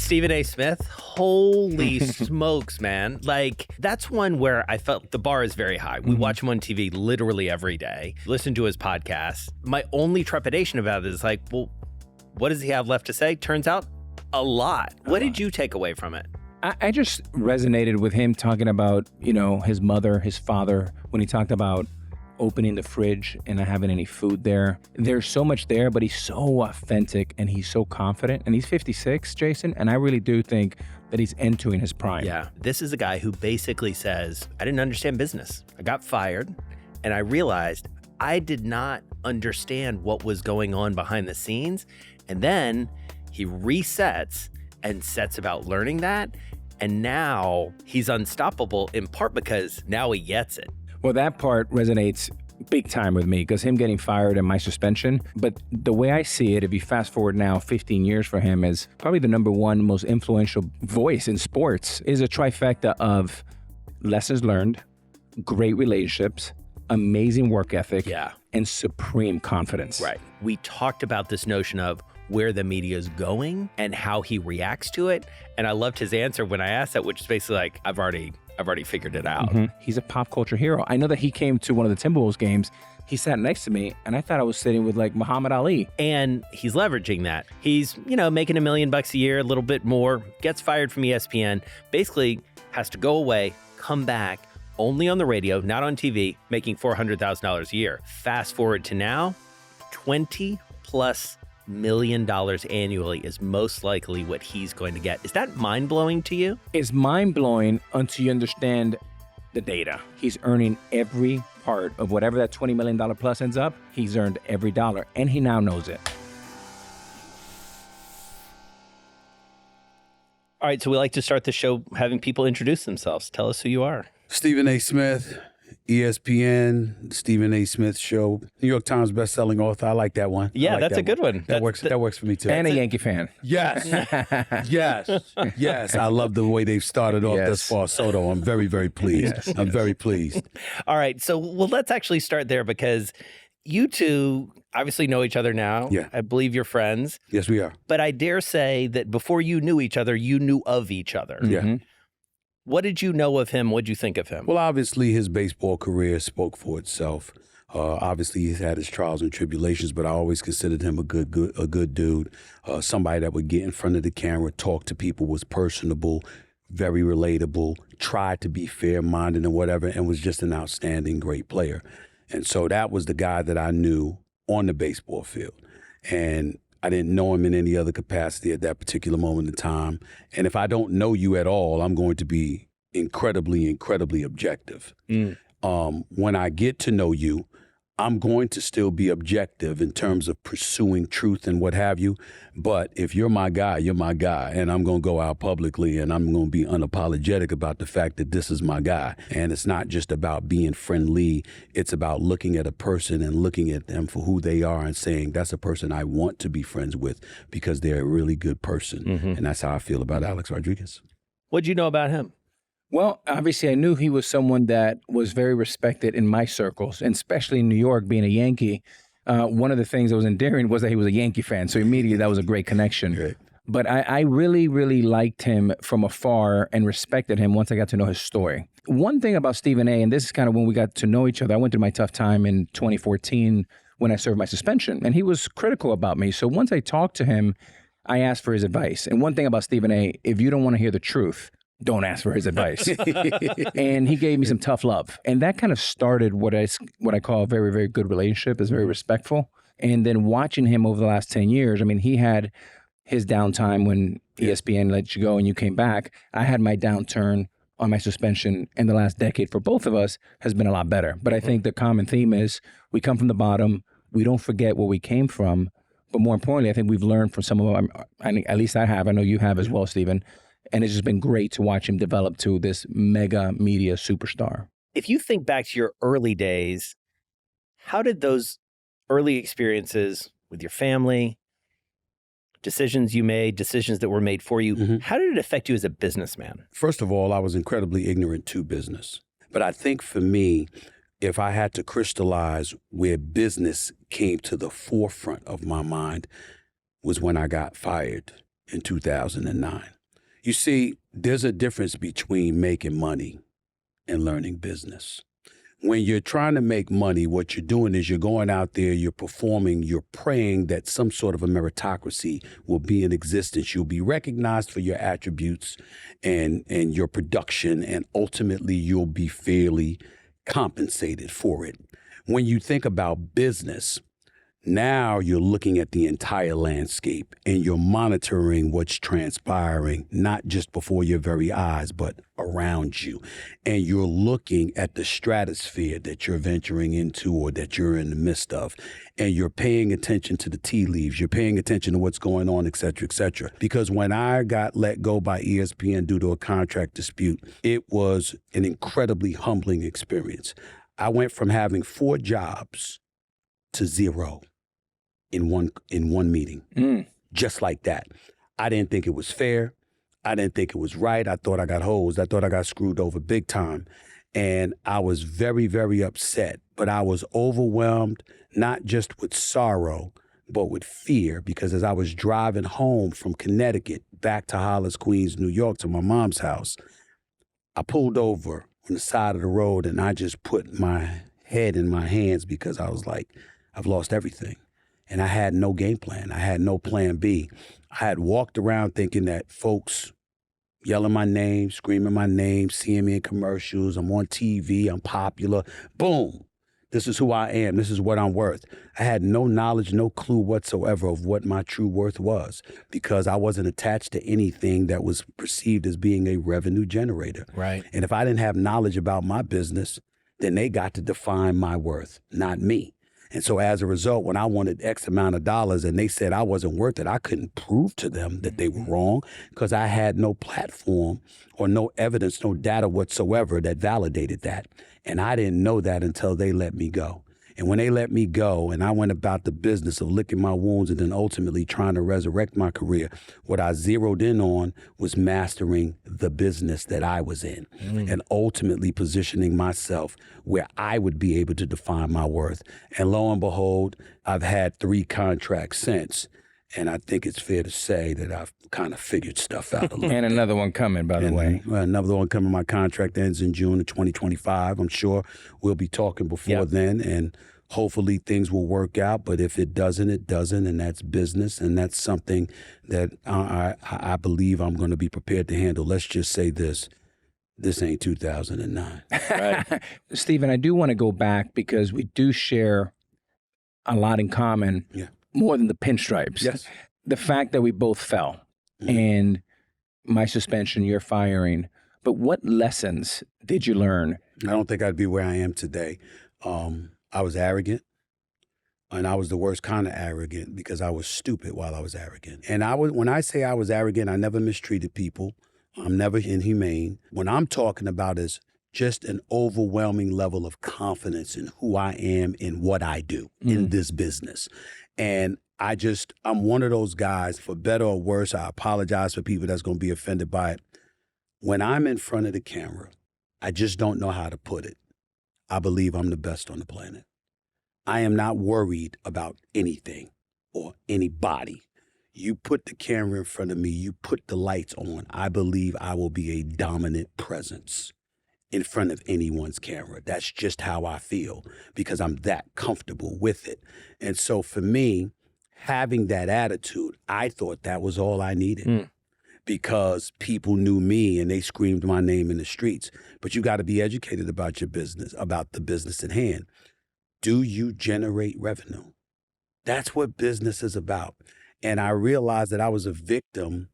Stephen A. Smith, holy smokes, man. Like, that's one where I felt the bar is very high. We watch him on TV literally every day, listen to his podcast. My only trepidation about it is like, well, what does he have left to say? Turns out a lot. What did you take away from it? I just resonated with him talking about, his mother, his father, when he talked about opening the fridge and not having any food there. There's so much there, but he's so authentic and he's so confident. And he's 56, Jason, and I really do think that he's entering his prime. Yeah, this is a guy who basically says, I didn't understand business. I got fired, and I realized I did not understand what was going on behind the scenes. And then he resets and sets about learning that. And now he's unstoppable in part because now he gets it. Well, that part resonates big time with me because him getting fired and my suspension. But the way I see it, if you fast forward now 15 years for him, as probably the number one most influential voice in sports, is a trifecta of lessons learned, great relationships, amazing work ethic, and supreme confidence. Right. We talked about this notion of where the media is going and how he reacts to it. And I loved his answer when I asked that, which is basically like, I've already figured it out. He's a pop culture hero. I know that he came to one of the Timberwolves games. He sat next to me, and I thought I was sitting with like Muhammad Ali. And he's leveraging that. He's, making $1 million a year, a little bit more, gets fired from ESPN, basically has to go away, come back, only on the radio, not on TV, making $400,000 a year. Fast forward to now, $20+ million annually is most likely what he's going to get. Is that mind-blowing to you? It's mind-blowing until you understand the data. He's earning every part of whatever that $20 million plus ends up. He's earned every dollar, and he now knows it. All right, so we like to start the show having people introduce themselves. Tell us who you are. Stephen A. Smith, ESPN, Stephen A. Smith Show, New York Times bestselling author. I like that one. Yeah, like that's a good one. That works for me too. And a Yankee fan. Yes. Yes. I love the way they've started off thus far. Soto, I'm very, very pleased. I'm very pleased. All right. So, let's actually start there because you two obviously know each other now. Yeah. I believe you're friends. Yes, we are. But I dare say that before you knew each other, you knew of each other. Yeah. What did you know of him? What did you think of him? Well, obviously, his baseball career spoke for itself. Obviously, he's had his trials and tribulations, but I always considered him a good dude, somebody that would get in front of the camera, talk to people, was personable, very relatable, tried to be fair-minded and whatever, and was just an outstanding, great player. And so that was the guy that I knew on the baseball field. And I didn't know him in any other capacity at that particular moment in time. And if I don't know you at all, I'm going to be incredibly, incredibly objective. When I get to know you, I'm going to still be objective in terms of pursuing truth and what have you. But if you're my guy, you're my guy. And I'm going to go out publicly and I'm going to be unapologetic about the fact that this is my guy. And it's not just about being friendly. It's about looking at a person and looking at them for who they are and saying, that's a person I want to be friends with because they're a really good person. And that's how I feel about Alex Rodriguez. What'd you know about him? Well, obviously, I knew he was someone that was very respected in my circles, and especially in New York, being a Yankee. One of the things that was endearing was that he was a Yankee fan, so immediately that was a great connection. Right. But I really, really liked him from afar and respected him once I got to know his story. One thing about Stephen A., and this is kind of when we got to know each other, I went through my tough time in 2014 when I served my suspension, and he was critical about me. So once I talked to him, I asked for his advice. And one thing about Stephen A., if you don't want to hear the truth, don't ask for his advice. And he gave me some tough love. And that kind of started what I call a very, very good relationship. It's very respectful. And then watching him over the last 10 years, I mean, he had his downtime when ESPN let you go and you came back. I had my downturn on my suspension, and the last decade for both of us has been a lot better. But I think the common theme is we come from the bottom. We don't forget where we came from. But more importantly, I think we've learned from some of them. At least I have. I know you have as well, Stephen. And it's just been great to watch him develop to this mega media superstar. If you think back to your early days, how did those early experiences with your family, decisions you made, decisions that were made for you, how did it affect you as a businessman? First of all, I was incredibly ignorant to business. But I think for me, if I had to crystallize where business came to the forefront of my mind was when I got fired. in 2009. You see, there's a difference between making money and learning business. When you're trying to make money, what you're doing is you're going out there, you're performing, you're praying that some sort of a meritocracy will be in existence. You'll be recognized for your attributes and your production, and ultimately you'll be fairly compensated for it. When you think about business, now you're looking at the entire landscape and you're monitoring what's transpiring, not just before your very eyes, but around you. And you're looking at the stratosphere that you're venturing into or that you're in the midst of. And you're paying attention to the tea leaves. You're paying attention to what's going on, et cetera, et cetera. Because when I got let go by ESPN due to a contract dispute, it was an incredibly humbling experience. I went from having 4 jobs to 0. In one meeting, just like that. I didn't think it was fair. I didn't think it was right. I thought I got hosed. I thought I got screwed over big time. And I was very, very upset. But I was overwhelmed, not just with sorrow, but with fear, because as I was driving home from Connecticut back to Hollis, Queens, New York, to my mom's house, I pulled over on the side of the road and I just put my head in my hands because I was like, I've lost everything. And I had no game plan. I had no plan B. I had walked around thinking that folks yelling my name, screaming my name, seeing me in commercials, I'm on TV, I'm popular. Boom. This is who I am. This is what I'm worth. I had no knowledge, no clue whatsoever of what my true worth was because I wasn't attached to anything that was perceived as being a revenue generator. Right. And if I didn't have knowledge about my business, then they got to define my worth, not me. And so as a result, when I wanted X amount of dollars and they said I wasn't worth it, I couldn't prove to them that they were wrong because I had no platform or no evidence, no data whatsoever that validated that. And I didn't know that until they let me go. And when they let me go and I went about the business of licking my wounds and then ultimately trying to resurrect my career, what I zeroed in on was mastering the business that I was in and ultimately positioning myself where I would be able to define my worth. And lo and behold, I've had 3 contracts since. And I think it's fair to say that I've kind of figured stuff out a little And another one coming, by the way. Another one coming. My contract ends in June of 2025. I'm sure we'll be talking before then, and hopefully things will work out. But if it doesn't, it doesn't, and that's business, and that's something that I believe I'm going to be prepared to handle. Let's just say this ain't 2009. Right. Stephen, I do want to go back because we do share a lot in common. Yeah. More than the pinstripes. Yes. The fact that we both fell and my suspension, your firing. But what lessons did you learn? I don't think I'd be where I am today. I was arrogant, and I was the worst kind of arrogant because I was stupid while I was arrogant. And when I say I was arrogant, I never mistreated people. I'm never inhumane. What I'm talking about is just an overwhelming level of confidence in who I am and what I do in this business. And I'm one of those guys, for better or worse, I apologize for people that's going to be offended by it. When I'm in front of the camera, I just don't know how to put it. I believe I'm the best on the planet. I am not worried about anything or anybody. You put the camera in front of me, you put the lights on, I believe I will be a dominant presence in front of anyone's camera. That's just how I feel because I'm that comfortable with it. And so for me, having that attitude, I thought that was all I needed because people knew me and they screamed my name in the streets. But you got to be educated about your business, about the business at hand. Do you generate revenue? That's what business is about. And I realized that I was a victim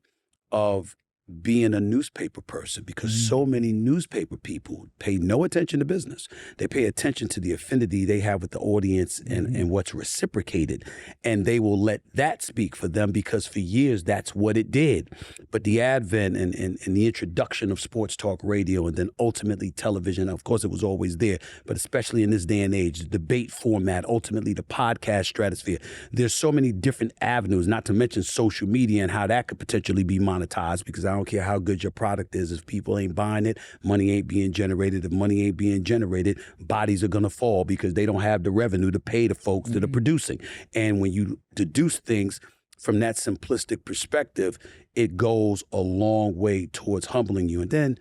of being a newspaper person because so many newspaper people pay no attention to business. They pay attention to the affinity they have with the audience and what's reciprocated. And they will let that speak for them because for years, that's what it did. But the advent and the introduction of sports talk radio and then ultimately television, of course, it was always there, but especially in this day and age, the debate format, ultimately the podcast stratosphere, there's so many different avenues, not to mention social media and how that could potentially be monetized because I don't care how good your product is. If people ain't buying it, money ain't being generated. If money ain't being generated, bodies are going to fall because they don't have the revenue to pay the folks that are producing. And when you deduce things from that simplistic perspective, it goes a long way towards humbling you. And then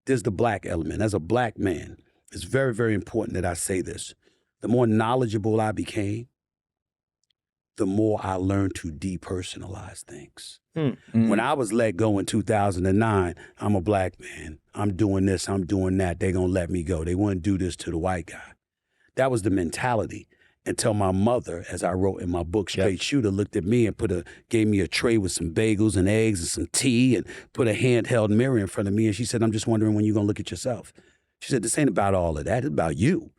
there's the black element. As a black man, it's very, very important that I say this. The more knowledgeable I became, the more I learned to depersonalize things. When I was let go in 2009, I'm a black man. I'm doing this, I'm doing that. They're going to let me go. They wouldn't do this to the white guy. That was the mentality until my mother, as I wrote in my book, Straight Shooter, looked at me and gave me a tray with some bagels and eggs and some tea and put a handheld mirror in front of me. And she said, I'm just wondering when you're going to look at yourself. She said, this ain't about all of that. It's about you.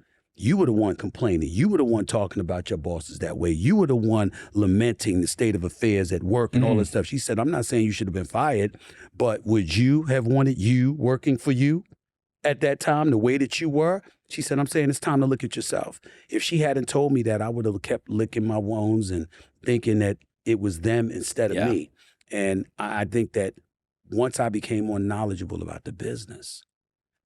You were the one complaining. You were the one talking about your bosses that way. You were the one lamenting the state of affairs at work and all that stuff. She said, I'm not saying you should have been fired, but would you have wanted you working for you at that time the way that you were? She said, I'm saying it's time to look at yourself. If she hadn't told me that, I would have kept licking my wounds and thinking that it was them instead of me. And I think that once I became more knowledgeable about the business,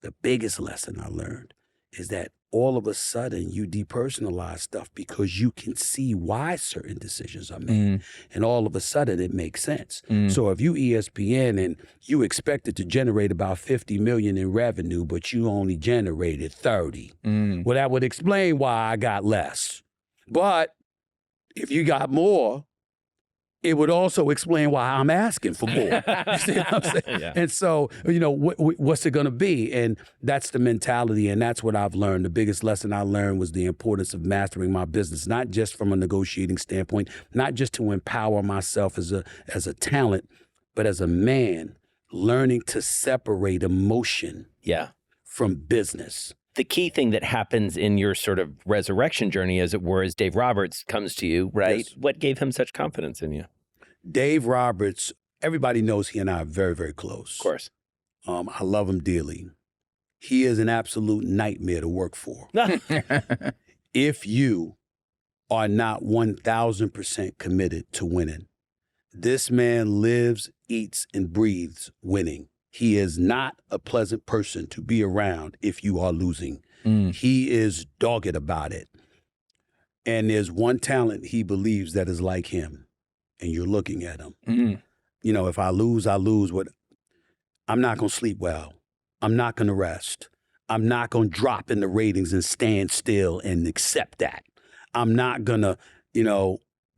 the biggest lesson I learned is that all of a sudden you depersonalize stuff because you can see why certain decisions are made. And all of a sudden it makes sense. So if you ESPN and you expected to generate about $50 million in revenue, but you only generated 30, well, that would explain why I got less. But if you got more, it would also explain why I'm asking for more. You see what I'm saying? And so, what's it going to be? And that's the mentality, and that's what I've learned. The biggest lesson I learned was the importance of mastering my business, not just from a negotiating standpoint, not just to empower myself as a talent, but as a man, learning to separate emotion from business. The key thing that happens in your sort of resurrection journey, as it were, is Dave Roberts comes to you, right? Yes. What gave him such confidence in you? Dave Roberts, everybody knows he and I are very, very close. Of course. I love him dearly. He is an absolute nightmare to work for. If you are not 1,000% committed to winning, this man lives, eats, and breathes winning. He is not a pleasant person to be around if you are losing. He is dogged about it. And there's one talent he believes that is like him, and you're looking at him. If I lose, I lose. I'm not going to sleep well. I'm not going to rest. I'm not going to drop in the ratings and stand still and accept that. I'm not going to,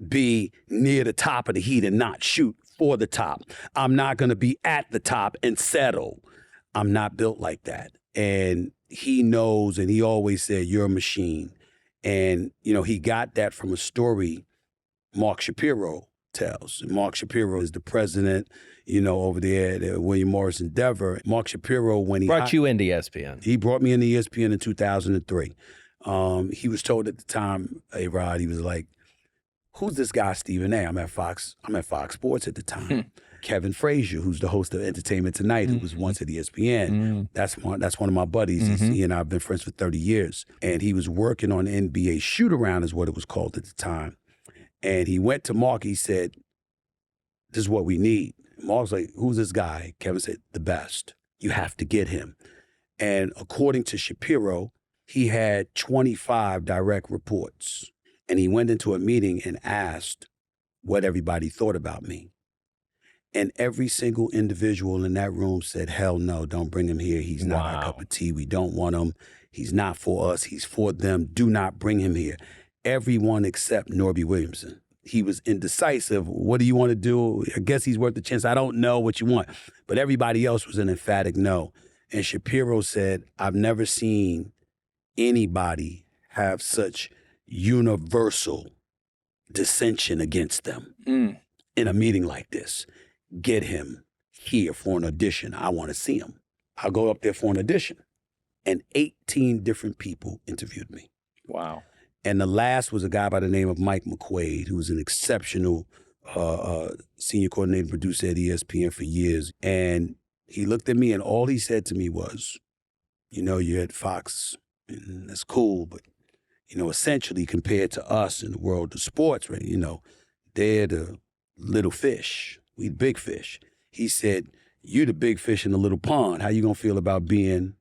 be near the top of the heat and not shoot for the top. I'm not going to be at the top and settle. I'm not built like that. And he knows, and he always said, you're a machine. And, he got that from a story Mark Shapiro tells. Mark Shapiro is the president, over there at William Morris Endeavor. Mark Shapiro, when he brought you into ESPN. He brought me into ESPN in 2003. He was told at the time, hey, Rod, he was like, who's this guy, Stephen A? I'm at Fox Sports at the time. Kevin Frazier, who's the host of Entertainment Tonight, who was once at ESPN. That's one of my buddies. He and I have been friends for 30 years. And he was working on NBA Shoot-Around is what it was called at the time. And he went to Mark, he said, this is what we need. Mark's like, who's this guy? Kevin said, the best. You have to get him. And according to Shapiro, he had 25 direct reports. And he went into a meeting and asked what everybody thought about me. And every single individual in that room said, hell no, don't bring him here. He's not our cup of tea. We don't want him. He's not for us. He's for them. Do not bring him here. Everyone except Norby Williamson. He was indecisive. What do you want to do? I guess he's worth the chance. I don't know what you want. But everybody else was an emphatic no. And Shapiro said, I've never seen anybody have such universal dissension against them in a meeting like this. Get him here for an audition. I want to see him. I'll go up there for an audition. And 18 different people interviewed me. Wow. And the last was a guy by the name of Mike McQuaid, who was an exceptional senior coordinating producer at ESPN for years. And he looked at me and all he said to me was, you're at Fox and that's cool, but essentially compared to us in the world of sports, right? They're the little fish. We the big fish. He said, you the big fish in the little pond. How you gonna feel about being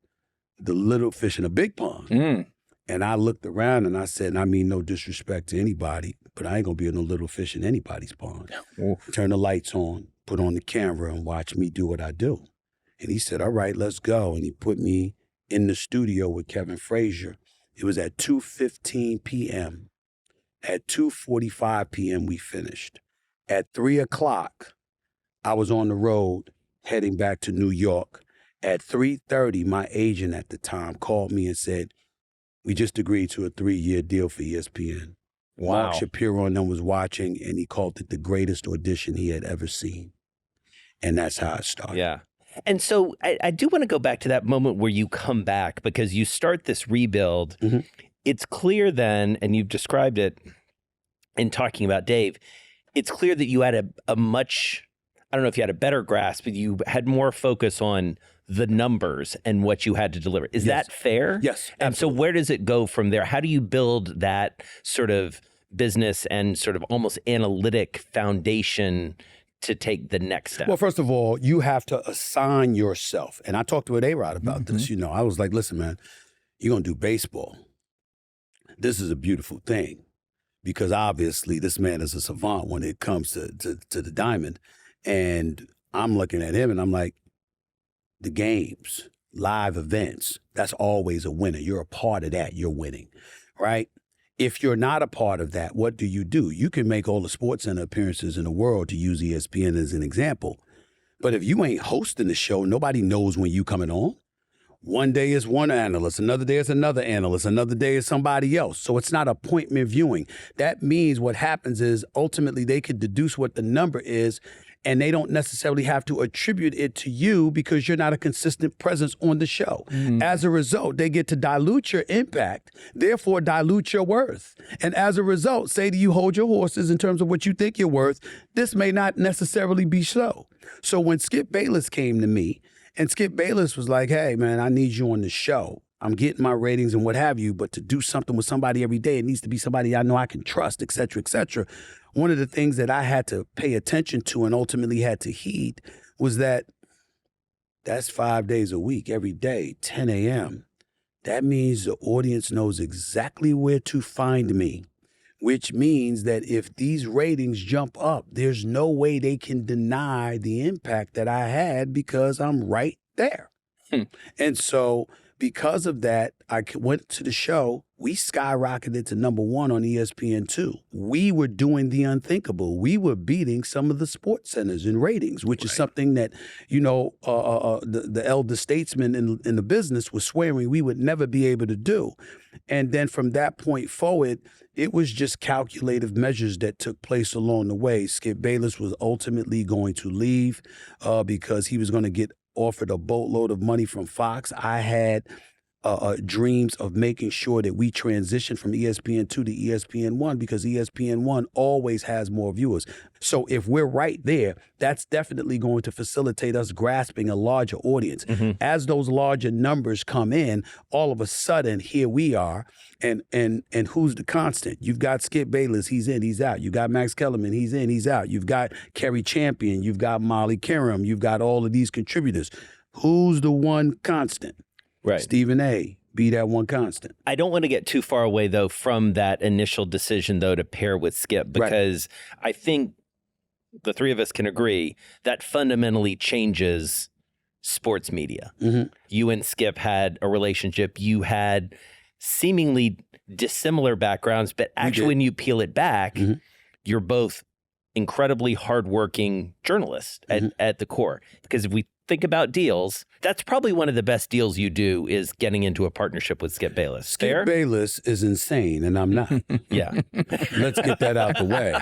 the little fish in a big pond? And I looked around and I said, and I mean no disrespect to anybody, but I ain't gonna be no little fish in anybody's pond. Turn the lights on, put on the camera, and watch me do what I do. And he said, all right, let's go. And he put me in the studio with Kevin Frazier. It was at 2:15 p.m. At 2:45 p.m. we finished. At 3 o'clock, I was on the road heading back to New York. At 3:30, my agent at the time called me and said, we just agreed to a 3-year deal for ESPN. Wow. Mark Shapiro and them was watching, and he called it the greatest audition he had ever seen. And that's how it started. Yeah. And so I do want to go back to that moment where you come back, because you start this rebuild. Mm-hmm. It's clear then, and you've described it in talking about Dave, it's clear that you had a much, I don't know if you had a better grasp, but you had more focus on the numbers and what you had to deliver. Is that fair? Yes. And absolutely. so where does it go from there? How do you build that sort of business and sort of almost analytic foundation to take the next step? Well, first of all, you have to assign yourself. And I talked with A-Rod about this. You know, I was like, listen, man, you're going to do baseball. This is a beautiful thing, because obviously this man is a savant when it comes to the diamond. And I'm looking at him and I'm like, the games, live events, that's always a winner. You're a part of that. You're winning, right? If you're not a part of that, what do? You can make all the SportsCenter appearances in the world, to use ESPN as an example. But if you ain't hosting the show, nobody knows when you coming on. One day is one analyst, another day is another analyst, another day is somebody else. So it's not appointment viewing. That means what happens is ultimately they could deduce what the number is, and they don't necessarily have to attribute it to you because you're not a consistent presence on the show. Mm-hmm. As a result, they get to dilute your impact, therefore dilute your worth. And as a result, say to you, hold your horses in terms of what you think you're worth. This may not necessarily be so. So when Skip Bayless came to me, and Skip Bayless was like, hey, man, I need you on the show. I'm getting my ratings and what have you, but to do something with somebody every day, it needs to be somebody I know I can trust, et cetera, et cetera. One of the things that I had to pay attention to and ultimately had to heed was that that's 5 days a week, every day, 10 a.m. That means the audience knows exactly where to find me, which means that if these ratings jump up, there's no way they can deny the impact that I had because I'm right there. And so because of that, I went to the show. We skyrocketed to number 1 on ESPN2. We were doing the unthinkable. We were beating some of the sports centers in ratings, which is something that, you know, the elder statesman in the business was swearing we would never be able to do. And then from that point forward, it was just calculative measures that took place along the way. Skip Bayless was ultimately going to leave because he was going to get offered a boatload of money from Fox. I had dreams of making sure that we transition from ESPN2 to ESPN1 because ESPN1 always has more viewers. So if we're right there, that's definitely going to facilitate us grasping a larger audience. Mm-hmm. As those larger numbers come in, all of a sudden, here we are. And who's the constant? You've got Skip Bayless, he's in, he's out. You got Max Kellerman, he's in, he's out. You've got Kerry Champion, you've got Molly Karam, you've got all of these contributors. Who's the one constant? Right. Stephen A. Be that one constant. I don't want to get too far away, though, from that initial decision, though, to pair with Skip, because I think the three of us can agree that fundamentally changes sports media. Mm-hmm. You and Skip had a relationship. You had seemingly dissimilar backgrounds, but actually when you peel it back, mm-hmm. you're both incredibly hardworking journalists at the core. Because if we think about deals, that's probably one of the best deals you do is getting into a partnership with Skip Bayless. Skip Bayless is insane, and I'm not. Yeah. Let's get that out the way.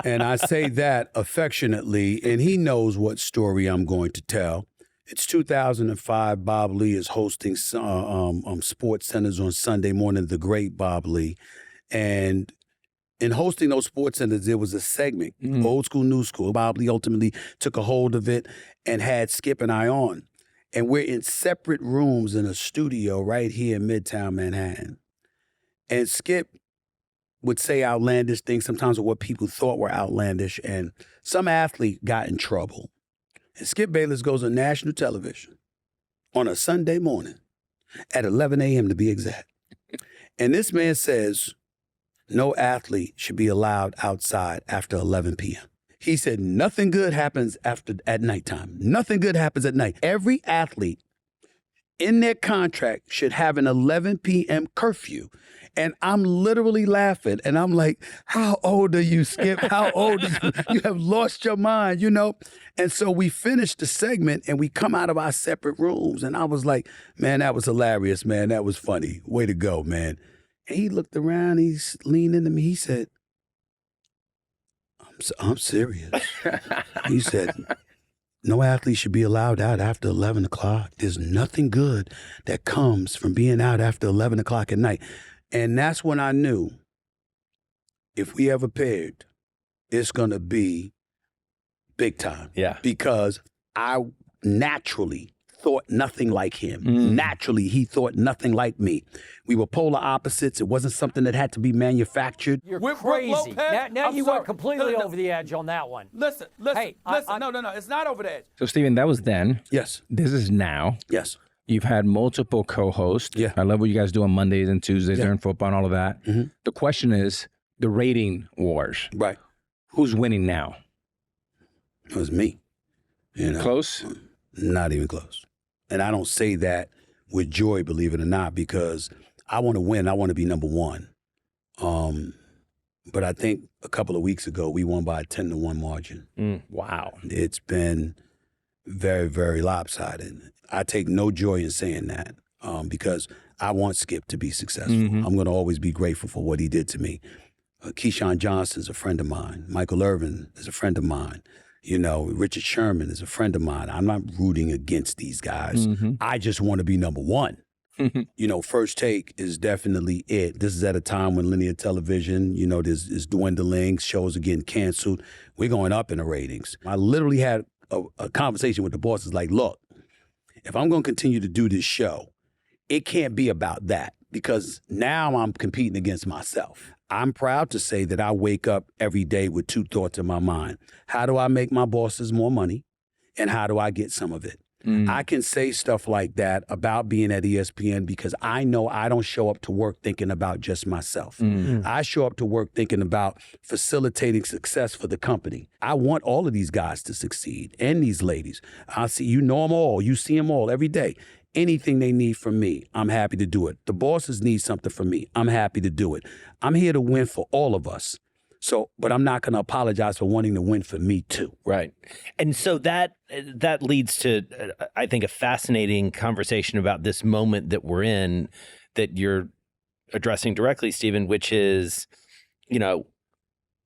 And I say that affectionately, and he knows what story I'm going to tell. It's 2005. Bob Lee is hosting Sports Centers on Sunday morning, the great Bob Lee. And in hosting those sports centers, there was a segment, old school, new school. Bob Lee ultimately took a hold of it and had Skip and I on. And we're in separate rooms in a studio right here in Midtown Manhattan. And Skip would say outlandish things, sometimes of what people thought were outlandish. And some athlete got in trouble. And Skip Bayless goes on national television on a Sunday morning at 11 a.m. to be exact. And this man says no athlete should be allowed outside after 11 p.m. He said nothing good happens at nighttime. Nothing good happens at night. Every athlete in their contract should have an 11 p.m. curfew. And I'm literally laughing. And I'm like, how old are you, Skip? How old are you? You have lost your mind, you know? And so we finished the segment and we come out of our separate rooms. And I was like, man, that was hilarious, man. That was funny. Way to go, man. And he looked around, he leaned into me. He said, I'm serious. He said, no athlete should be allowed out after 11 o'clock. There's nothing good that comes from being out after 11 o'clock at night. And that's when I knew if we ever paired, it's going to be big time. Yeah. Because I naturally thought nothing like him. Naturally, he thought nothing like me. We were polar opposites. It wasn't something that had to be manufactured. You're crazy. Now you went completely over the edge on that one. Listen. Hey, No. It's not over the edge. So, Stephen, that was then. Yes. This is now. Yes. You've had multiple co-hosts. Yeah. I love what you guys do on Mondays and Tuesdays during football and all of that. Mm-hmm. The question is the rating wars. Right. Who's winning now? It was me. You know? Close? Not even close. And I don't say that with joy, believe it or not, because I want to win. I want to be number one. But I think a couple of weeks ago, we won by a 10-1 margin. Wow. It's been very, very lopsided. I take no joy in saying that because I want Skip to be successful. I'm going to always be grateful for what he did to me. Keyshawn Johnson's a friend of mine. Michael Irvin is a friend of mine. You know, Richard Sherman is a friend of mine. I'm not rooting against these guys. I just want to be number one. You know, First Take is definitely it. This is at a time when linear television, you know, is dwindling. Shows are getting canceled. We're going up in the ratings. I literally had a conversation with the bosses like, look, if I'm going to continue to do this show, it can't be about that because now I'm competing against myself. I'm proud to say that I wake up every day with two thoughts in my mind. How do I make my bosses more money? And how do I get some of it? I can say stuff like that about being at ESPN because I know I don't show up to work thinking about just myself. I show up to work thinking about facilitating success for the company. I want all of these guys to succeed and these ladies. I see, you know them all. You see them all every day. Anything they need from me, I'm happy to do it. The bosses need something from me. I'm happy to do it. I'm here to win for all of us. So, but I'm not going to apologize for wanting to win for me too. Right. And so that leads to, I think, a fascinating conversation about this moment that we're in that you're addressing directly, Stephen, which is, you know,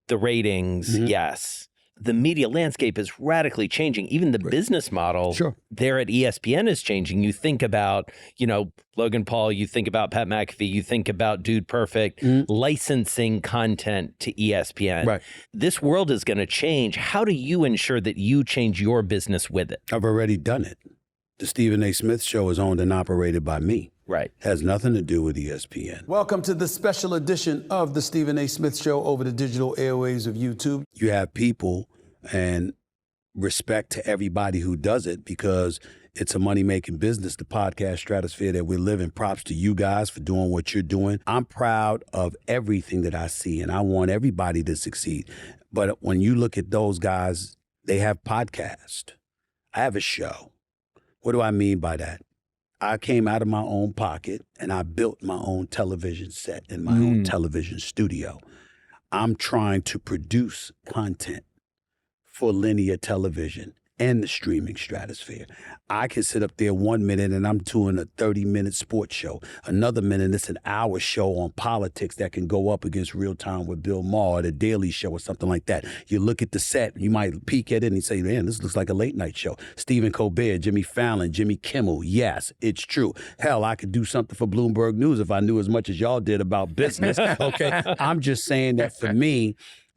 the ratings, yes. The media landscape is radically changing. Even the business model there at ESPN is changing. You think about, you know, Logan Paul, you think about Pat McAfee, you think about Dude Perfect, licensing content to ESPN. Right. This world is going to change. How do you ensure that you change your business with it? I've already done it. The Stephen A. Smith Show is owned and operated by me. Right. Has nothing to do with ESPN. Welcome to the special edition of the Stephen A. Smith Show over the digital airwaves of YouTube. You have people and respect to everybody who does it because it's a money-making business, the podcast stratosphere that we live in. Props to you guys for doing what you're doing. I'm proud of everything that I see, and I want everybody to succeed. But when you look at those guys, they have podcasts. I have a show. What do I mean by that? I came out of my own pocket and I built my own television set in my own television studio. I'm trying to produce content for linear television and the streaming stratosphere. I can sit up there 1 minute and I'm doing a 30-minute sports show. Another minute, it's an hour show on politics that can go up against Real Time with Bill Maher at a Daily Show or something like that. You look at the set, you might peek at it and say, man, this looks like a late night show. Stephen Colbert, Jimmy Fallon, Jimmy Kimmel. Yes, it's true. Hell, I could do something for Bloomberg News if I knew as much as y'all did about business, okay? I'm just saying that for me,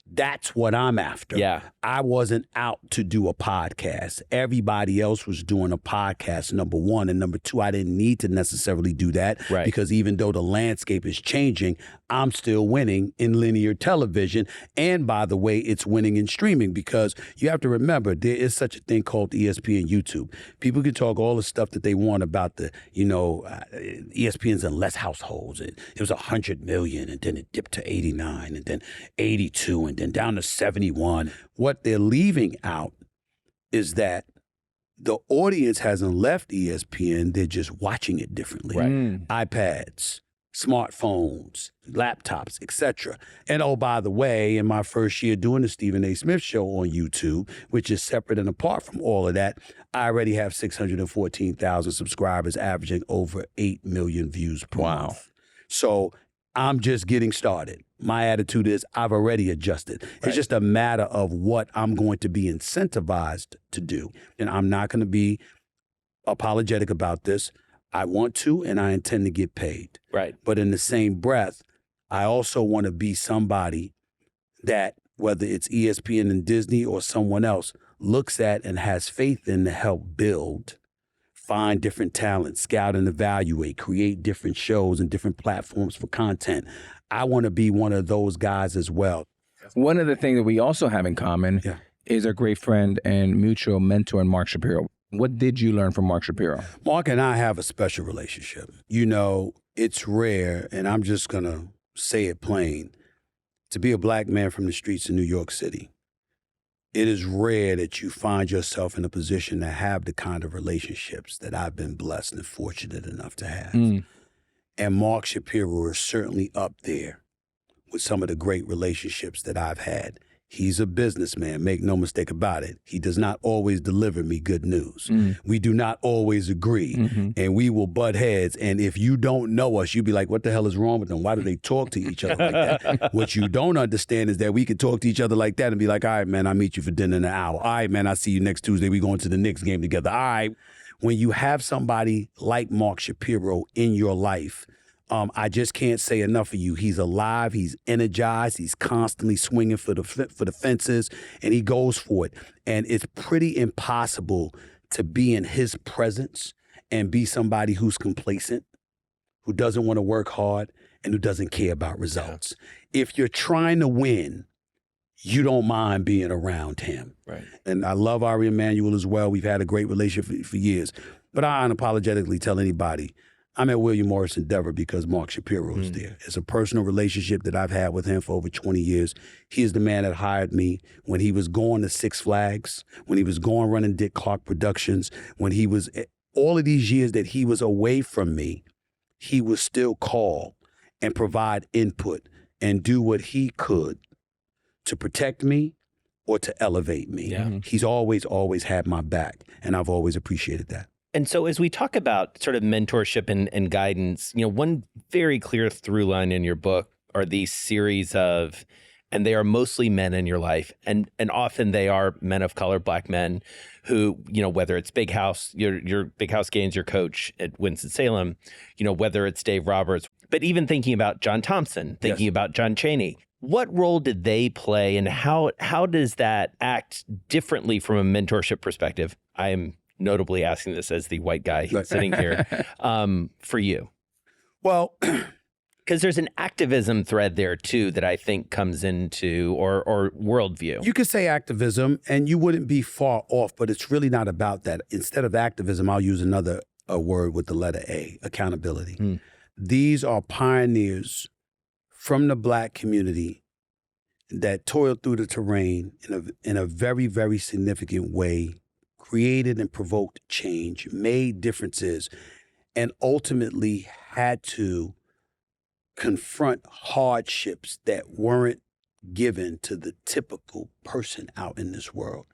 That's what I'm after. Yeah. I wasn't out to do a podcast. Everybody else was doing a podcast, number one. And number two, I didn't need to necessarily do that because even though the landscape is changing, I'm still winning in linear television. And by the way, it's winning in streaming because you have to remember there is such a thing called ESPN YouTube. People can talk all the stuff that they want about the, ESPN's in less households. It was 100 million and then it dipped to 89 and then 82 and then down to 71. What they're leaving out is that the audience hasn't left ESPN. They're just watching it differently. iPads, smartphones, laptops, etc. And oh, by the way, in my first year doing the Stephen A. Smith Show on YouTube, which is separate and apart from all of that, I already have 614,000 subscribers, averaging over 8 million views per month. So I'm just getting started. My attitude is I've already adjusted. It's just a matter of what I'm going to be incentivized to do. And I'm not going to be apologetic about this. I want to, and I intend to get paid. Right. But in the same breath, I also want to be somebody that, whether it's ESPN and Disney or someone else, looks at and has faith in to help build, find different talent, scout and evaluate, create different shows and different platforms for content. I want to be one of those guys as well. One of the things that we also have in common is our great friend and mutual mentor, Mark Shapiro. What did you learn from Mark Shapiro? Mark and I have a special relationship. It's rare, and I'm just going to say it plain, to be a black man from the streets of New York City. It is rare that you find yourself in a position to have the kind of relationships that I've been blessed and fortunate enough to have. And Mark Shapiro is certainly up there with some of the great relationships that I've had. He's a businessman, make no mistake about it. He does not always deliver me good news. We do not always agree, and we will butt heads. And if you don't know us, you'll be like, what the hell is wrong with them? Why do they talk to each other like that? What you don't understand is that we can talk to each other like that and be like, all right, man, I'll meet you for dinner in an hour. All right, man, I'll see you next Tuesday. We going to the Knicks game together. All right. When you have somebody like Mark Shapiro in your life, I just can't say enough of you. He's alive. He's energized. He's constantly swinging for the fences, and he goes for it. And it's pretty impossible to be in his presence and be somebody who's complacent, who doesn't want to work hard, and who doesn't care about results. If you're trying to win, you don't mind being around him. Right. And I love Ari Emanuel as well. We've had a great relationship for years. But I unapologetically tell anybody, I'm at William Morris Endeavor because Mark Shapiro is there. It's a personal relationship that I've had with him for over 20 years. He is the man that hired me when he was going to Six Flags, when he was going running Dick Clark Productions, when he was, all of these years that he was away from me, he would still call and provide input and do what he could to protect me or to elevate me. He's always had my back, and I've always appreciated that. And so as we talk about sort of mentorship and guidance, one very clear through line in your book are these series of, and they are mostly men in your life. And often they are men of color, black men who, whether it's Big House, your Big House Gaines, your coach at Winston-Salem, whether it's Dave Roberts, but even thinking about John Thompson, thinking about John Chaney. What role did they play and how does that act differently from a mentorship perspective? I am notably asking this as the white guy sitting here, for you? Well, because there's an activism thread there too that I think comes into or worldview. You could say activism, and you wouldn't be far off, but it's really not about that. Instead of activism, I'll use another word with the letter A: accountability. These are pioneers from the black community that toiled through the terrain in a very, very significant way, created and provoked change, made differences, and ultimately had to confront hardships that weren't given to the typical person out in this world.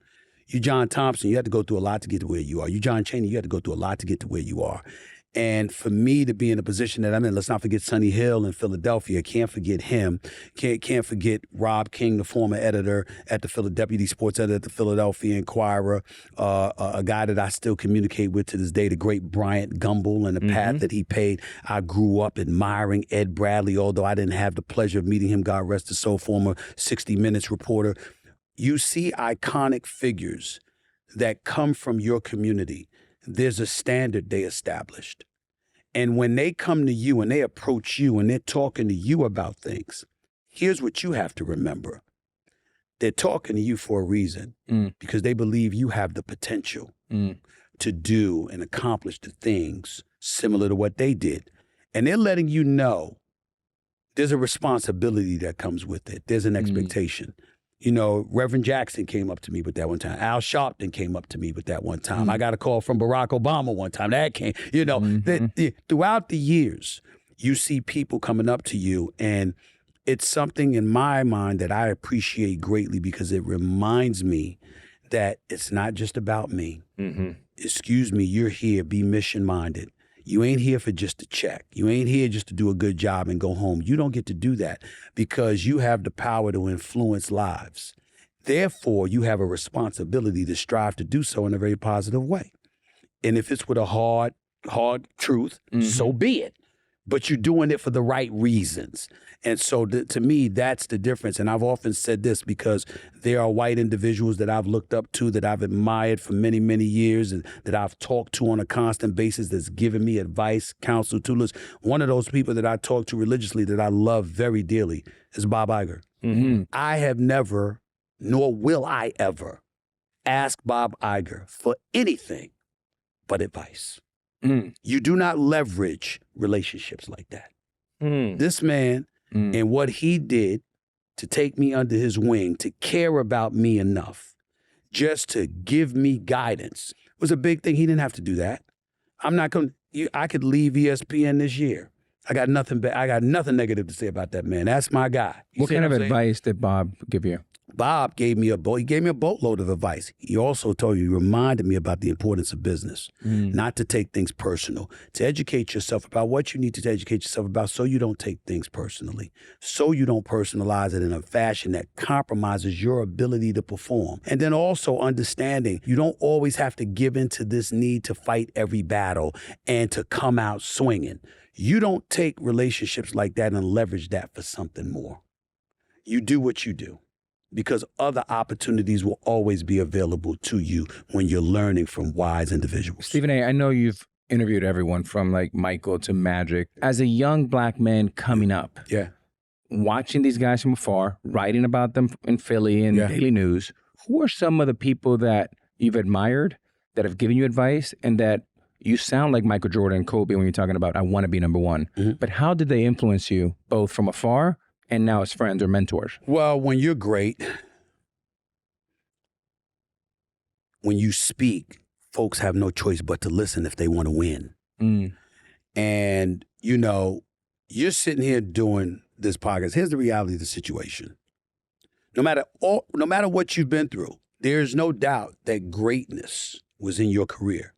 You John Thompson, you had to go through a lot to get to where you are. You John Chaney, you had to go through a lot to get to where you are. And for me to be in the position that I'm in, let's not forget Sonny Hill in Philadelphia. Can't forget him. Can't forget Rob King, the former editor at the deputy sports editor at the Philadelphia Inquirer, a guy that I still communicate with to this day, the great Bryant Gumbel, and the path that he paid. I grew up admiring Ed Bradley, although I didn't have the pleasure of meeting him, God rest his soul, former 60 Minutes reporter. You see iconic figures that come from your community. There's a standard they established. And when they come to you and they approach you and they're talking to you about things, here's what you have to remember. They're talking to you for a reason because they believe you have the potential to do and accomplish the things similar to what they did. And they're letting you know there's a responsibility that comes with it. There's an expectation. You know, Reverend Jackson came up to me with that one time. Al Sharpton came up to me with that one time. I got a call from Barack Obama one time. That came, you know, throughout the years, you see people coming up to you, and it's something in my mind that I appreciate greatly because it reminds me that it's not just about me. Excuse me, you're here, be mission-minded. You ain't here for just a check. You ain't here just to do a good job and go home. You don't get to do that because you have the power to influence lives. Therefore, you have a responsibility to strive to do so in a very positive way. And if it's with a hard truth, so be it. But you're doing it for the right reasons. And so to me, that's the difference. And I've often said this because there are white individuals that I've looked up to, that I've admired for many, many years, and that I've talked to on a constant basis that's given me advice, counsel, tools. One of those people that I talk to religiously that I love very dearly is Bob Iger. I have never, nor will I ever, ask Bob Iger for anything but advice. You do not leverage relationships like that. This man and what he did to take me under his wing, to care about me enough just to give me guidance was a big thing. He didn't have to do that. I'm not going to, I could leave ESPN this year. I got nothing negative to say about that man. That's my guy. What kind of advice did Bob give you? Bob gave me a boatload of advice. He also he reminded me about the importance of business, not to take things personal, to educate yourself about what you need to educate yourself about so you don't take things personally, so you don't personalize it in a fashion that compromises your ability to perform. And then also understanding you don't always have to give in to this need to fight every battle and to come out swinging. You don't take relationships like that and leverage that for something more. You do what you do, because other opportunities will always be available to you when you're learning from wise individuals. Stephen A., I know you've interviewed everyone from like Michael to Magic. As a young black man coming up, watching these guys from afar, writing about them in Philly and Daily News, who are some of the people that you've admired, that have given you advice, and that you sound like Michael Jordan and Kobe when you're talking about, I want to be number one. But how did they influence you both from afar and now as friends or mentors? Well, when you're great, when you speak, folks have no choice but to listen if they want to win. And, you know, you're sitting here doing this podcast. Here's the reality of the situation. No matter what you've been through, there's no doubt that greatness was in your career.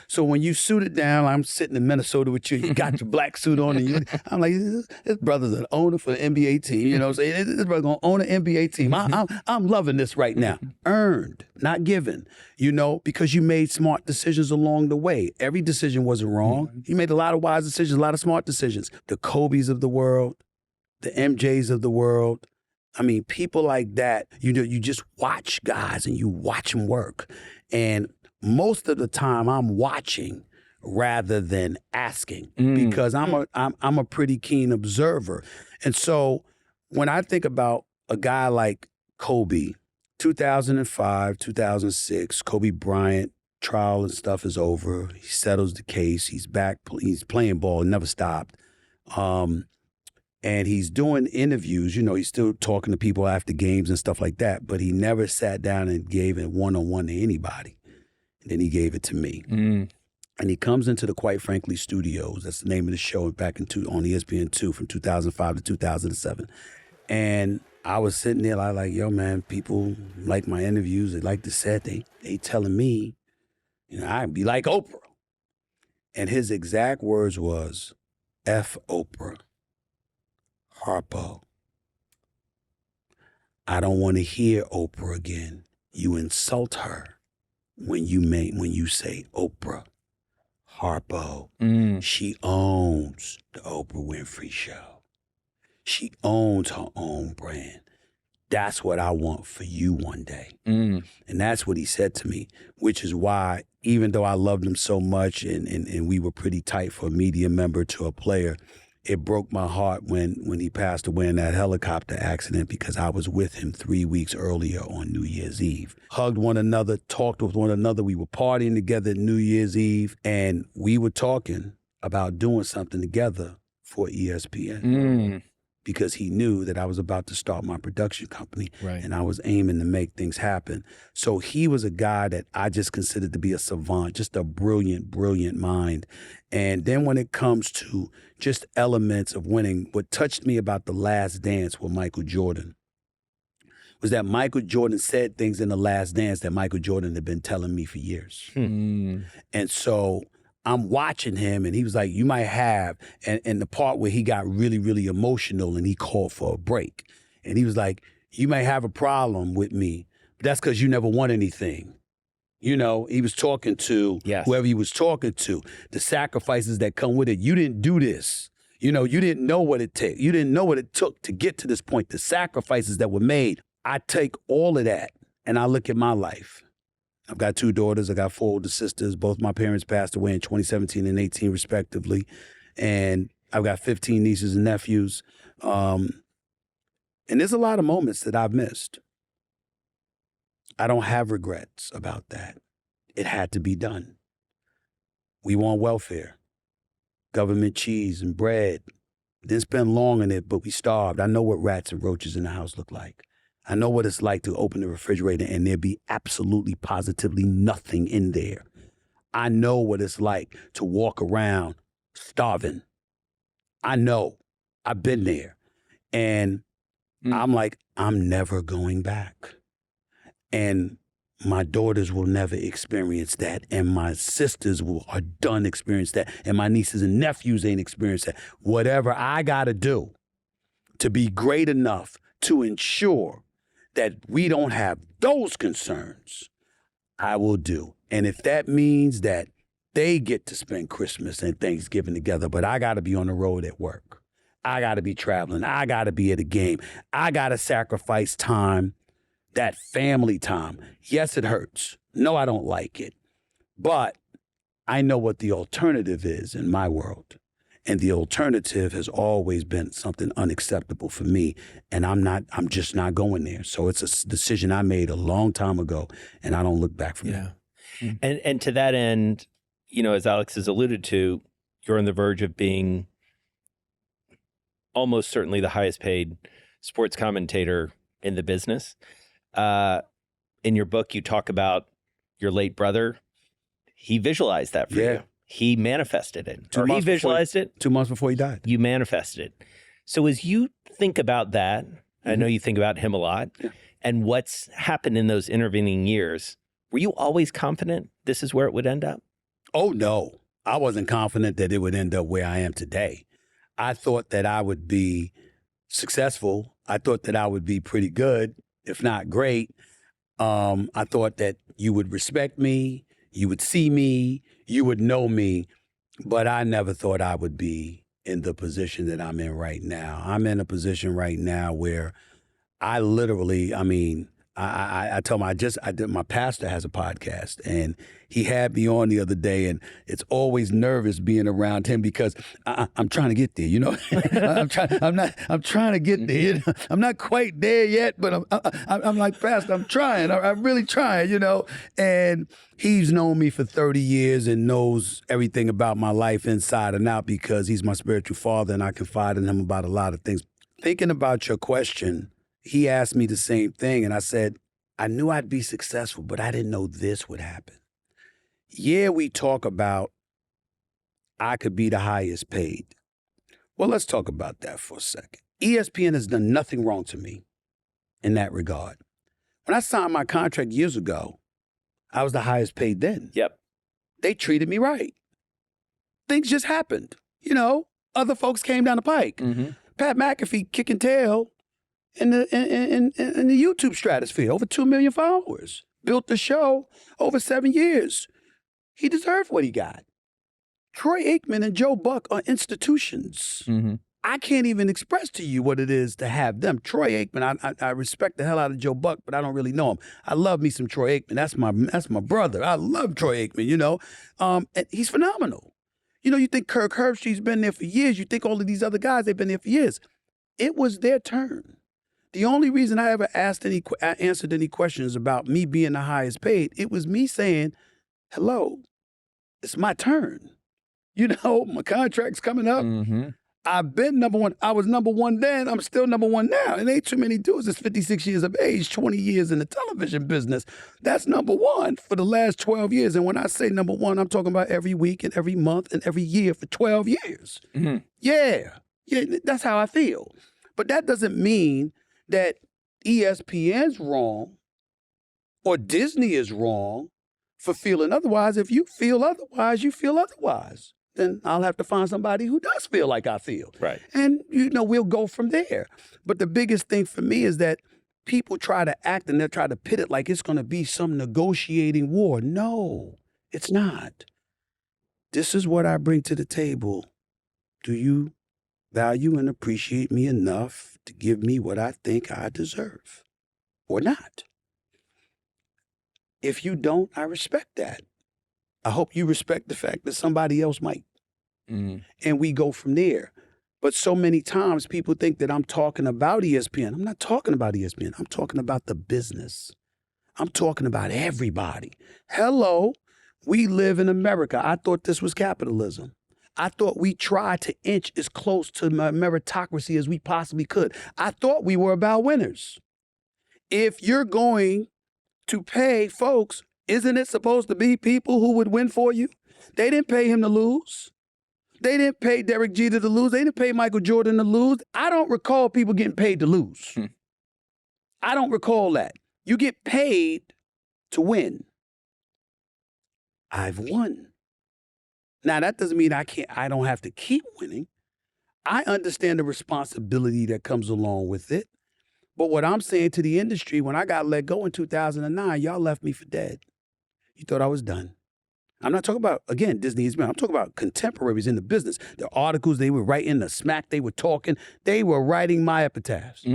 So when you suited down, I'm sitting in Minnesota with you, you got your black suit on, and I'm like, this brother's an owner for the NBA team. You know what I'm saying? This brother's going to own an NBA team. I'm loving this right now. Earned, not given, you know, because you made smart decisions along the way. Every decision wasn't wrong. You made a lot of wise decisions, a lot of smart decisions. The Kobes of the world, the MJs of the world. I mean, people like that, you know, you just watch guys and you watch them work. And most of the time I'm watching rather than asking because I'm a pretty keen observer. And so when I think about a guy like Kobe, 2005, 2006, Kobe Bryant, trial and stuff is over. He settles the case. He's back. He's playing ball, never stopped. And he's doing interviews. You know, he's still talking to people after games and stuff like that, but he never sat down and gave it one-on-one to anybody. And then he gave it to me. And he comes into the Quite Frankly Studios. That's the name of the show back on ESPN2 from 2005 to 2007. And I was sitting there like, yo, man, people like my interviews. They like the set. They telling me, you know, I'd be like Oprah. And his exact words was, F Oprah, Harpo. I don't want to hear Oprah again. You insult her when you say Oprah, Harpo. She owns the Oprah Winfrey Show. She owns her own brand. That's what I want for you one day. And that's what he said to me, which is why, even though I loved him so much and we were pretty tight for a media member to a player, it broke my heart when he passed away in that helicopter accident, because I was with him 3 weeks earlier on New Year's Eve. Hugged one another, talked with one another. We were partying together New Year's Eve, and we were talking about doing something together for ESPN. Because he knew that I was about to start my production company, and I was aiming to make things happen. So he was a guy that I just considered to be a savant, just a brilliant, brilliant mind. And then when it comes to just elements of winning, what touched me about The Last Dance with Michael Jordan was that Michael Jordan said things in The Last Dance that Michael Jordan had been telling me for years. And so I'm watching him, and he was like, you might have, and the part where he got really, really emotional and he called for a break. And he was like, you might have a problem with me, but that's because you never won anything. You know, he was talking to whoever he was talking to, the sacrifices that come with it. You didn't do this. You know, you didn't know what it took. You didn't know what it took to get to this point, the sacrifices that were made. I take all of that and I look at my life. I've got 2 daughters. I got 4 older sisters. Both my parents passed away in 2017 and 18, respectively. And I've got 15 nieces and nephews. And there's a lot of moments that I've missed. I don't have regrets about that. It had to be done. We want welfare, government cheese and bread. Didn't spend long on it, but we starved. I know what rats and roaches in the house look like. I know what it's like to open the refrigerator and there be absolutely, positively nothing in there. I know what it's like to walk around starving. I know. I've been there. And I'm like, I'm never going back. And my daughters will never experience that. And my sisters are done experience that. And my nieces and nephews ain't experienced that. Whatever I got to do to be great enough to ensure that we don't have those concerns, I will do. And if that means that they get to spend Christmas and Thanksgiving together, but I got to be on the road at work. I got to be traveling. I got to be at a game. I got to sacrifice time, that family time. Yes, it hurts. No, I don't like it. But I know what the alternative is in my world. And the alternative has always been something unacceptable for me. And I'm just not going there. So it's a decision I made a long time ago, and I don't look back from it. And to that end, you know, as Alex has alluded to, you're on the verge of being almost certainly the highest paid sports commentator in the business. In your book, you talk about your late brother. He visualized that for you. He manifested it. Or he visualized it. 2 months before he died. You manifested it. So as you think about that, I know you think about him a lot, and what's happened in those intervening years, were you always confident this is where it would end up? Oh, no. I wasn't confident that it would end up where I am today. I thought that I would be successful. I thought that I would be pretty good, if not great. I thought that you would respect me, you would see me, you would know me, but I never thought I would be in the position that I'm in right now. I'm in a position right now where I literally, I tell my my pastor has a podcast, and he had me on the other day, and it's always nervous being around him because I'm trying to get there, you know. I'm trying to get there. You know? I'm not quite there yet, but I'm like, Pastor, I'm trying. I'm really trying, you know. And he's known me for 30 years and knows everything about my life inside and out because he's my spiritual father, and I confide in him about a lot of things. Thinking about your question, he asked me the same thing, and I said, I knew I'd be successful, but I didn't know this would happen. Yeah, we talk about I could be the highest paid. Well, let's talk about that for a second. ESPN has done nothing wrong to me in that regard. When I signed my contract years ago, I was the highest paid then. Yep. They treated me right. things just happened. You know, other folks came down the pike. Mm-hmm. Pat McAfee kicking tail in the YouTube stratosphere, over 2 million followers. Built the show over 7 years. He deserved what he got. Troy Aikman and Joe Buck are institutions. Mm-hmm. I can't even express to you what it is to have them. Troy Aikman, I respect the hell out of Joe Buck, but I don't really know him. I love me some Troy Aikman. That's my brother. I love Troy Aikman, you know. And he's phenomenal. You know, you think Kirk Herbstreit's been there for years. You think all of these other guys, they've been there for years. It was their turn. The only reason I ever answered any questions about me being the highest paid, it was me saying, hello, it's my turn. You know, my contract's coming up. Mm-hmm. I've been number one. I was number one then. I'm still number one now. And ain't too many dudes that's 56 years of age, 20 years in the television business. That's number one for the last 12 years. And when I say number one, I'm talking about every week and every month and every year for 12 years. Mm-hmm. Yeah, that's how I feel. But that doesn't mean that ESPN's wrong or Disney is wrong for feeling otherwise. If you feel otherwise, you feel otherwise. Then I'll have to find somebody who does feel like I feel. Right. And, you know, we'll go from there. But the biggest thing for me is that people try to act and they try to pit it like it's going to be some negotiating war. No, it's not. This is what I bring to the table. Do you value and appreciate me enough to give me what I think I deserve or not? If you don't, I respect that. I hope you respect the fact that somebody else might. Mm-hmm. And we go from there. But so many times people think that I'm talking about ESPN. I'm not talking about ESPN. I'm talking about the business. I'm talking about everybody. Hello, we live in America. I thought this was capitalism. I thought we tried to inch as close to meritocracy as we possibly could. I thought we were about winners. If you're going to pay folks, isn't it supposed to be people who would win for you? They didn't pay him to lose. They didn't pay Derek Jeter to lose. They didn't pay Michael Jordan to lose. I don't recall people getting paid to lose. I don't recall that. You get paid to win. I've won. Now, that doesn't mean I don't have to keep winning. I understand the responsibility that comes along with it. But what I'm saying to the industry, when I got let go in 2009, y'all left me for dead. You thought I was done. I'm not talking about, again, Disney is. I'm talking about contemporaries in the business. The articles they were writing, the smack they were talking, they were writing my epitaphs.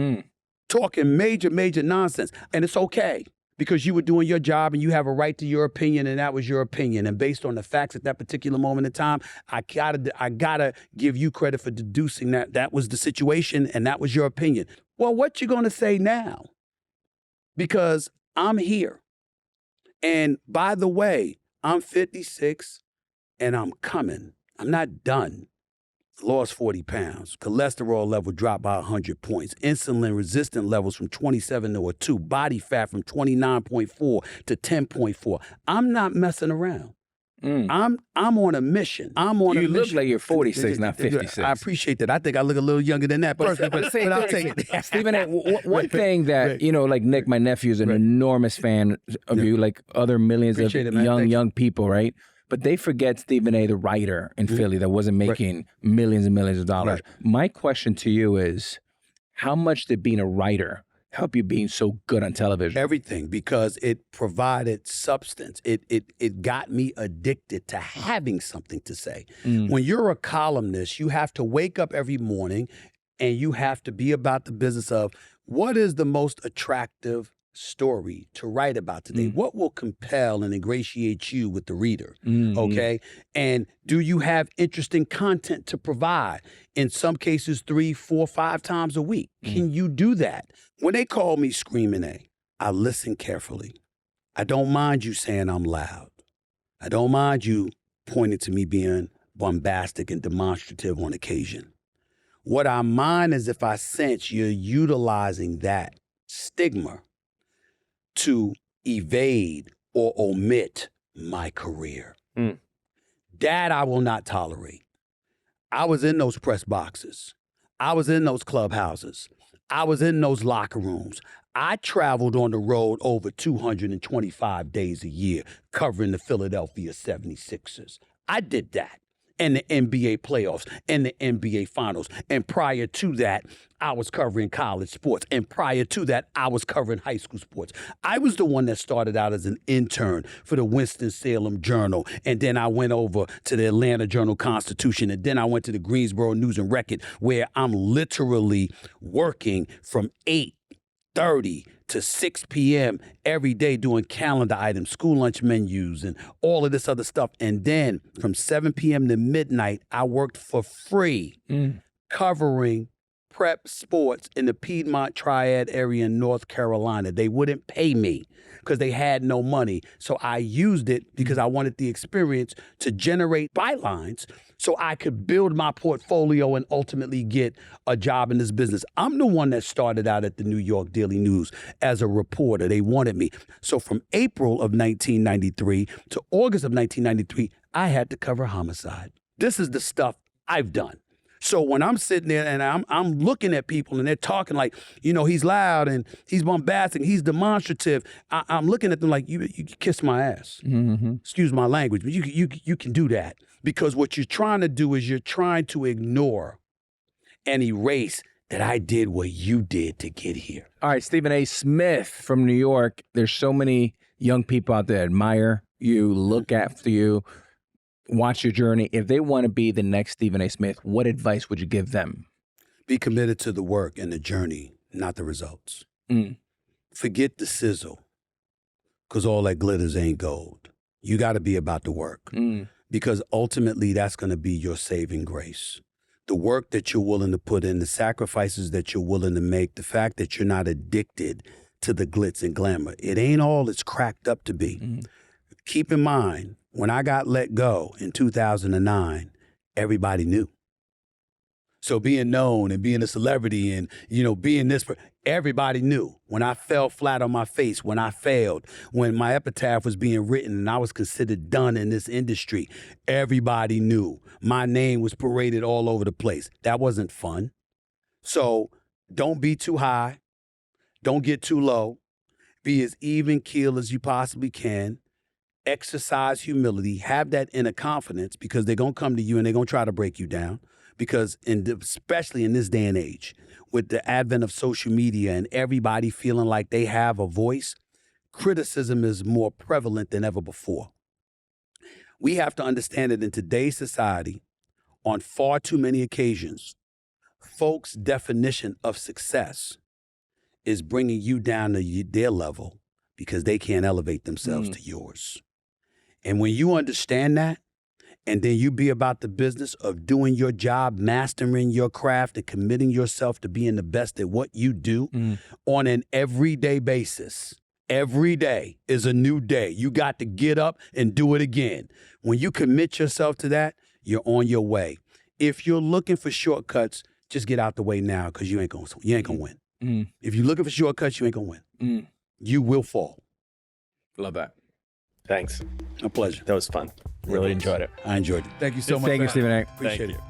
Talking major, major nonsense. And it's okay because you were doing your job and you have a right to your opinion and that was your opinion. And based on the facts at that particular moment in time, I gotta give you credit for deducing that was the situation and that was your opinion. Well, what you gonna say now? Because I'm here. And by the way, I'm 56 and I'm coming. I'm not done. Lost 40 pounds. Cholesterol level dropped by 100 points. Insulin resistant levels from 27 to a 2. Body fat from 29.4 to 10.4. I'm not messing around. I'm on a mission. You look like you're 46, not 56. I appreciate that. I think I look a little younger than that. But I'll take it. Stephen A., one thing that, you know, like Nick, my nephew, is an enormous fan of you, like other millions of young people, right? But they forget Stephen A., the writer in Philly that wasn't making millions and millions of dollars. Right. My question to you is, how much did being a writer help you being so good on television? Everything, because it provided substance. It got me addicted to having something to say. When you're a columnist, you have to wake up every morning and you have to be about the business of what is the most attractive story to write about today? What will compel and ingratiate you with the reader? Okay? And do you have interesting content to provide? In some cases, 3, 4, 5 times a week. Can you do that? When they call me Screaming A, I listen carefully. I don't mind you saying I'm loud. I don't mind you pointing to me being bombastic and demonstrative on occasion. What I mind is if I sense you're utilizing that stigma to evade or omit my career. That I will not tolerate. I was in those press boxes. I was in those clubhouses. I was in those locker rooms. I traveled on the road over 225 days a year covering the Philadelphia 76ers. I did that. and the NBA playoffs and the NBA finals. And prior to that, I was covering college sports. And prior to that, I was covering high school sports. I was the one that started out as an intern for the Winston-Salem Journal. And then I went over to the Atlanta Journal-Constitution. And then I went to the Greensboro News and Record, where I'm literally working from 8:30 to 6 p.m. every day doing calendar items, school lunch menus, and all of this other stuff. And then from 7 p.m. to midnight, I worked for free covering prep sports in the Piedmont Triad area in North Carolina. They wouldn't pay me because they had no money. So I used it because I wanted the experience to generate bylines so I could build my portfolio and ultimately get a job in this business. I'm the one that started out at the New York Daily News as a reporter. They wanted me. So from April of 1993 to August of 1993, I had to cover homicide. This is the stuff I've done. So when I'm sitting there and I'm looking at people and they're talking like, he's loud and he's bombastic, he's demonstrative, I'm looking at them like, you kiss my ass. Mm-hmm. Excuse my language, but you can do that. Because what you're trying to do is you're trying to ignore and erase that I did what you did to get here. All right, Stephen A. Smith from New York. There's so many young people out there that admire you, look after you, watch your journey. If they want to be the next Stephen A. Smith, what advice would you give them? Be committed to the work and the journey, not the results. Forget the sizzle, because all that glitters ain't gold. You got to be about the work, because ultimately that's going to be your saving grace. The work that you're willing to put in, the sacrifices that you're willing to make, the fact that you're not addicted to the glitz and glamour. It ain't all it's cracked up to be. Keep in mind, when I got let go in 2009, everybody knew. So being known and being a celebrity and, being this, everybody knew. When I fell flat on my face, when I failed, when my epitaph was being written and I was considered done in this industry, everybody knew. My name was paraded all over the place. That wasn't fun. So don't be too high. Don't get too low. Be as even keel as you possibly can. Exercise humility, have that inner confidence, because they're going to come to you and they're going to try to break you down. Because especially in this day and age, with the advent of social media and everybody feeling like they have a voice, criticism is more prevalent than ever before. We have to understand that in today's society, on far too many occasions, folks' definition of success is bringing you down to their level because they can't elevate themselves to yours. And when you understand that, and then you be about the business of doing your job, mastering your craft, and committing yourself to being the best at what you do on an everyday basis. Every day is a new day. You got to get up and do it again. When you commit yourself to that, you're on your way. If you're looking for shortcuts, just get out the way now, because you ain't gonna win. If you're looking for shortcuts, you ain't gonna win. You will fall. Love that. Thanks. A pleasure. That was fun. Really enjoyed it. I enjoyed it. Thank you so much. Thank you, Stephen A. Appreciate it.